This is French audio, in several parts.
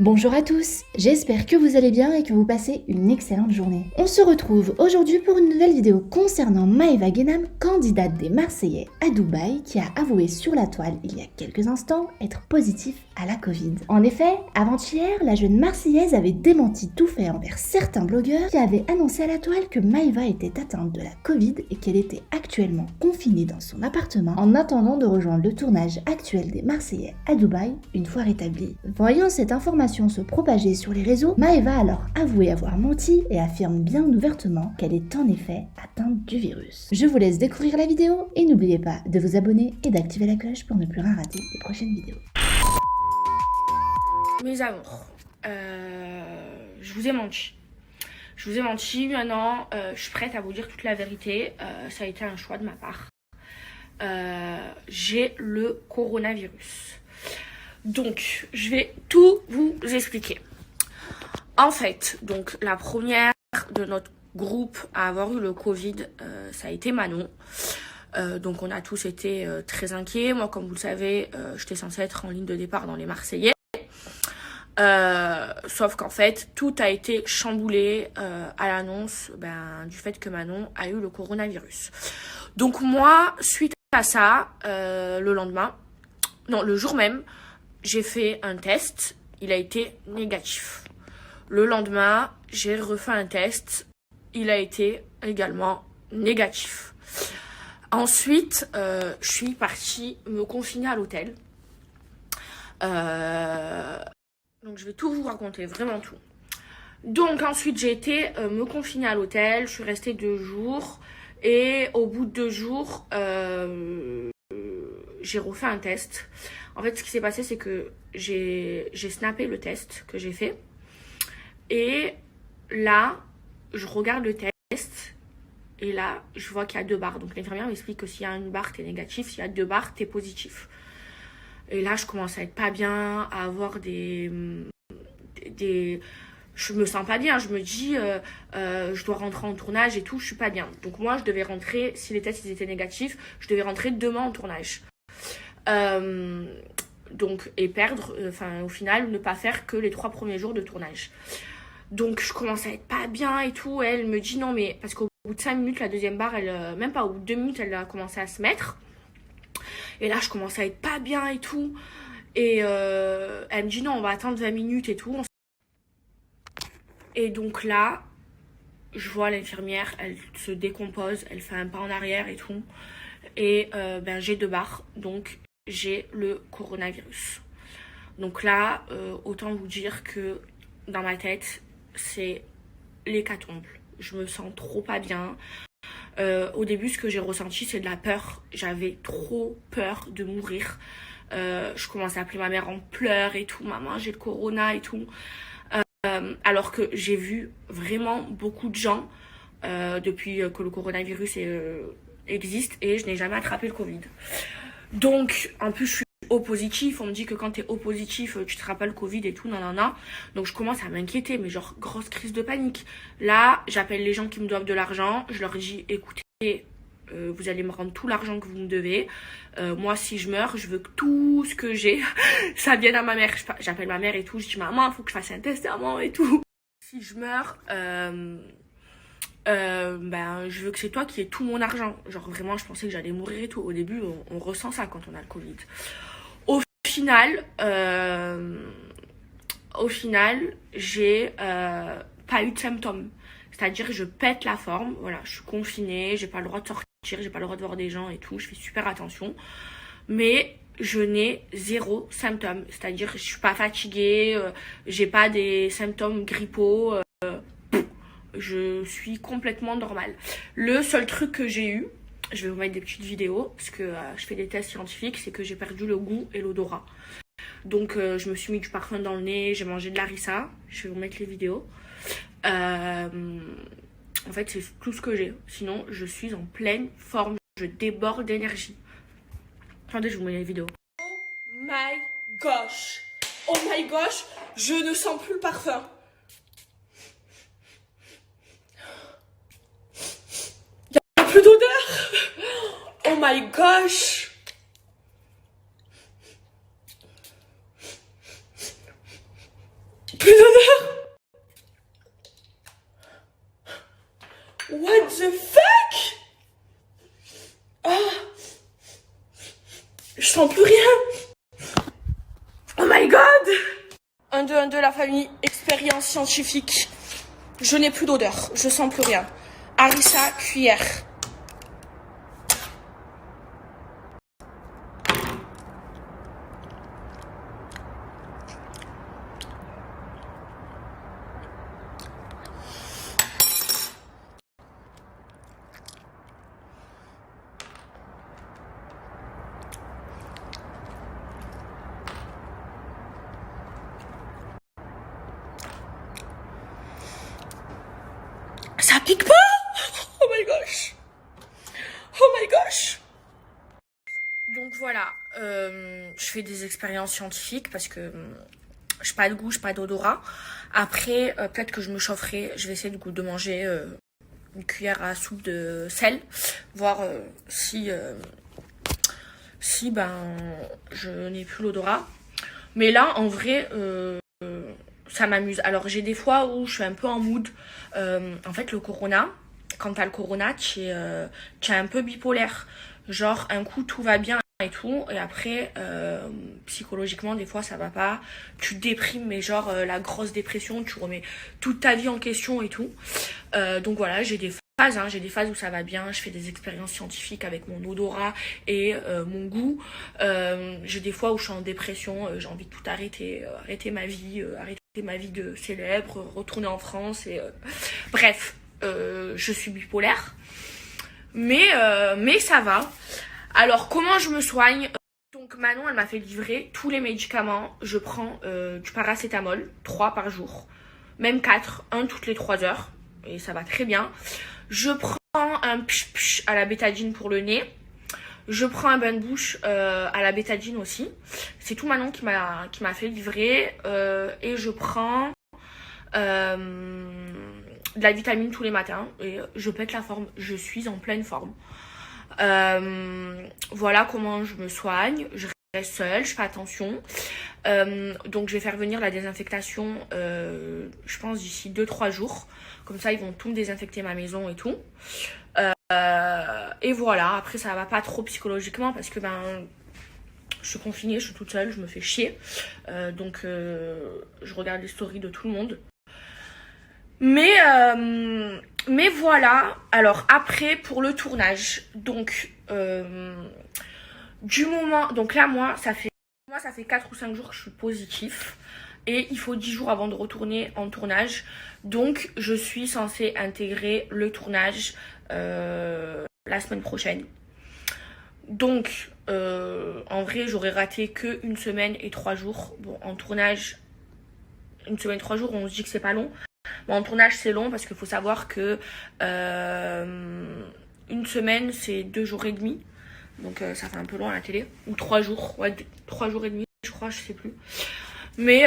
Bonjour à tous, j'espère que vous allez bien et que vous passez une excellente journée. On se retrouve aujourd'hui pour une nouvelle vidéo concernant Maeva Guénam, candidate des Marseillais à Dubaï, qui a avoué sur la toile il y a quelques instants être positif à la Covid. En effet, avant-hier, la jeune Marseillaise avait démenti tout fait envers certains blogueurs qui avaient annoncé à la toile que Maeva était atteinte de la Covid et qu'elle était actuellement confinée dans son appartement en attendant de rejoindre le tournage actuel des Marseillais à Dubaï une fois rétablie. Voyant cette information se propager sur les réseaux, Maeva a alors avoué avoir menti et affirme bien ouvertement qu'elle est en effet atteinte du virus. Je vous laisse découvrir la vidéo et n'oubliez pas de vous abonner et d'activer la cloche pour ne plus rien rater des prochaines vidéos. Mes amours, je vous ai menti. Je vous ai menti, maintenant je suis prête à vous dire toute la vérité. Ça a été un choix de ma part. J'ai le coronavirus. Donc, je vais tout vous expliquer. En fait, donc la première de notre groupe à avoir eu le Covid, ça a été Manon. Donc on a tous été très inquiets. Moi, comme vous le savez, j'étais censée être en ligne de départ dans les Marseillais. Sauf qu'en fait, tout a été chamboulé à l'annonce du fait que Manon a eu le coronavirus. Donc moi, suite à ça, le jour même, j'ai fait un test, il a été négatif. Le lendemain, j'ai refait un test, il a été également négatif. Ensuite, je suis partie me confiner à l'hôtel. Donc je vais tout vous raconter, vraiment tout. Donc ensuite, j'ai été me confiner à l'hôtel, je suis restée 2 jours. Et au bout de 2 jours, j'ai refait un test. En fait, ce qui s'est passé, c'est que j'ai snappé le test que j'ai fait. Et là, je regarde le test. Et là, je vois qu'il y a 2 barres. Donc l'infirmière m'explique que s'il y a une barre, t'es négatif. S'il y a 2 barres, t'es positif. Et là, je commence à être pas bien, à avoir des je me sens pas bien, je me dis je dois rentrer en tournage et tout, je suis pas bien. Donc moi je devais rentrer, si les tests ils étaient négatifs, je devais rentrer demain en tournage. Donc et perdre, au final ne pas faire que les 3 premiers jours de tournage. Donc je commence à être pas bien et tout, elle me dit non mais, parce qu'au bout de 5 minutes la deuxième barre, elle, même pas au bout de 2 minutes elle a commencé à se mettre. Et là je commence à être pas bien et tout. Et elle me dit non on va attendre 20 minutes et tout. Et donc là, je vois l'infirmière, elle se décompose, elle fait un pas en arrière et tout. Et j'ai 2 barres, donc j'ai le coronavirus. Donc là, autant vous dire que dans ma tête, c'est l'hécatombe. Je me sens trop pas bien. Au début, ce que j'ai ressenti, c'est de la peur. J'avais trop peur de mourir. Je commençais à appeler ma mère en pleurs et tout. Maman, j'ai le corona et tout. Alors que j'ai vu vraiment beaucoup de gens depuis que le coronavirus existe et je n'ai jamais attrapé le Covid. Donc, en plus, je suis O positif. On me dit que quand t'es O positif, tu te rappelles le Covid et tout, nanana. Donc, je commence à m'inquiéter, mais genre, grosse crise de panique. Là, j'appelle les gens qui me doivent de l'argent. Je leur dis, écoutez, vous allez me rendre tout l'argent que vous me devez. Moi, si je meurs, je veux que tout ce que j'ai, ça vienne à ma mère. J'appelle ma mère et tout. Je dis, maman, il faut que je fasse un testament et tout. Si je meurs, je veux que c'est toi qui aies tout mon argent. Genre, vraiment, je pensais que j'allais mourir et tout. Au début, on ressent ça quand on a le Covid. Au final, j'ai pas eu de symptômes. C'est-à-dire, je pète la forme. Voilà, je suis confinée, j'ai pas le droit de sortir, j'ai pas le droit de voir des gens et tout. Je fais super attention. Mais je n'ai 0 symptômes. C'est-à-dire, je suis pas fatiguée, j'ai pas des symptômes grippaux. Je suis complètement normale. Le seul truc que j'ai eu, je vais vous mettre des petites vidéos, parce que je fais des tests scientifiques, c'est que j'ai perdu le goût et l'odorat. Donc je me suis mis du parfum dans le nez, j'ai mangé de l'harissa. Je vais vous mettre les vidéos. En fait, c'est tout ce que j'ai. Sinon, je suis en pleine forme. Je déborde d'énergie. Attendez, je vous mets les vidéos. Oh my gosh! Oh my gosh! Je ne sens plus le parfum. Il n'y a plus d'odeur! Oh my gosh! plus d'odeur. What the fuck? Oh. Je sens plus rien. Oh my god. 1, 2, 1, 2, la famille. Expérience scientifique. Je n'ai plus d'odeur. Je sens plus rien. Harissa, cuillère. Ça pique pas? Oh my gosh. Oh my gosh. Donc voilà, je fais des expériences scientifiques parce que je n'ai pas de goût, je n'ai pas d'odorat. Après, peut-être que je me chaufferai. Je vais essayer de manger une cuillère à soupe de sel. Voir si je n'ai plus l'odorat. Mais là, en vrai, ça m'amuse. Alors, j'ai des fois où je suis un peu en mood. En fait, le corona, quand t'as le corona, tu es un peu bipolaire. Genre, un coup, tout va bien et tout. Et après, psychologiquement, des fois, ça va pas. Tu déprimes, mais genre, la grosse dépression, tu remets toute ta vie en question et tout. Donc voilà, j'ai des phases. J'ai des phases où ça va bien. Je fais des expériences scientifiques avec mon odorat et mon goût. J'ai des fois où je suis en dépression. J'ai envie de tout arrêter. Arrêter ma vie. Arrêter ma vie de célèbre. Retourner en France. Et bref, je suis bipolaire. Mais ça va. Alors, comment je me soigne? Donc, Manon, elle m'a fait livrer tous les médicaments. Je prends du paracétamol, 3 par jour. Même 4, 1 toutes les 3 heures. Et ça va très bien. Je prends un pch à la bétadine pour le nez. Je prends un bain de bouche à la bétadine aussi. C'est tout Manon qui m'a fait livrer. Et je prends de la vitamine tous les matins. Et je pète la forme. Je suis en pleine forme. Voilà comment je me soigne. Je reste seule, je fais attention. Donc je vais faire venir la désinfectation, je pense d'ici 2-3 jours. Comme ça ils vont tout me désinfecter ma maison et tout. Et voilà, après ça va pas trop psychologiquement parce que je suis confinée, je suis toute seule, je me fais chier. Donc je regarde les stories de tout le monde. Mais voilà. Alors après pour le tournage, donc donc là moi ça fait 4 ou 5 jours que je suis positif et il faut 10 jours avant de retourner en tournage. Donc je suis censée intégrer le tournage la semaine prochaine. Donc en vrai j'aurais raté que 1 semaine et 3 jours. Bon, en tournage 1 semaine 3 jours on se dit que c'est pas long. Bon, en tournage c'est long parce qu'il faut savoir que 1 semaine c'est 2 jours et demi. Donc ça fait un peu long à la télé. Ou 3 jours, ouais, 3 jours et demi je crois, je sais plus. Mais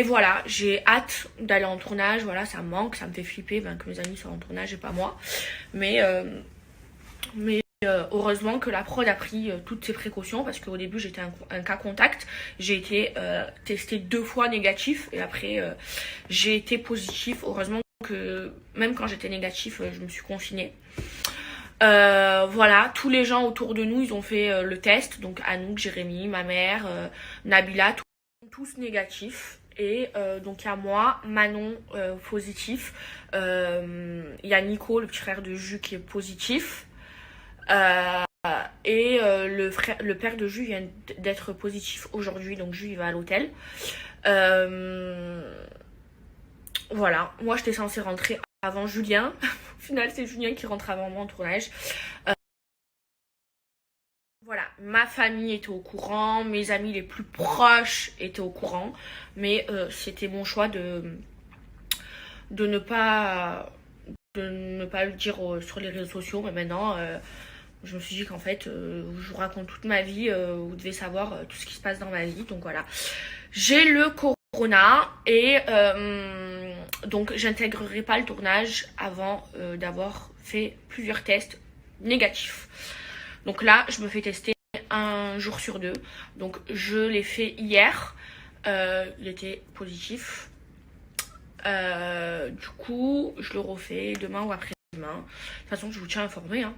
voilà, j'ai hâte d'aller en tournage. Voilà, ça me manque, ça me fait flipper que mes amis soient en tournage et pas moi. Mais heureusement que la prod a pris toutes ses précautions parce qu'au début j'étais un cas contact. J'ai été testée 2 fois négatif et après j'ai été positif. Heureusement que même quand j'étais négatif, je me suis confinée. Voilà, tous les gens autour de nous ils ont fait le test. Donc Anouk, Jérémy, ma mère, Nabila, tous négatifs. Et donc il y a moi, Manon positif. Il y a Nico, le petit frère de Jus qui est positif. Et le père de Jus vient d'être positif aujourd'hui. Donc Jus il va à l'hôtel. Voilà, moi j'étais censée rentrer avant Julien. Au final c'est Julien qui rentre avant moi en tournage. Voilà, ma famille était au courant, mes amis les plus proches étaient au courant, mais c'était mon choix de ne pas le dire sur les réseaux sociaux. Mais maintenant, je me suis dit qu'en fait, je vous raconte toute ma vie, vous devez savoir tout ce qui se passe dans ma vie. Donc voilà, j'ai le corona et donc j'intégrerai pas le tournage avant d'avoir fait plusieurs tests négatifs. Donc là, je me fais tester 1 jour sur 2. Donc je l'ai fait hier. Il était positif. Du coup, je le refais demain ou après-demain. De toute façon, je vous tiens informé. Hein.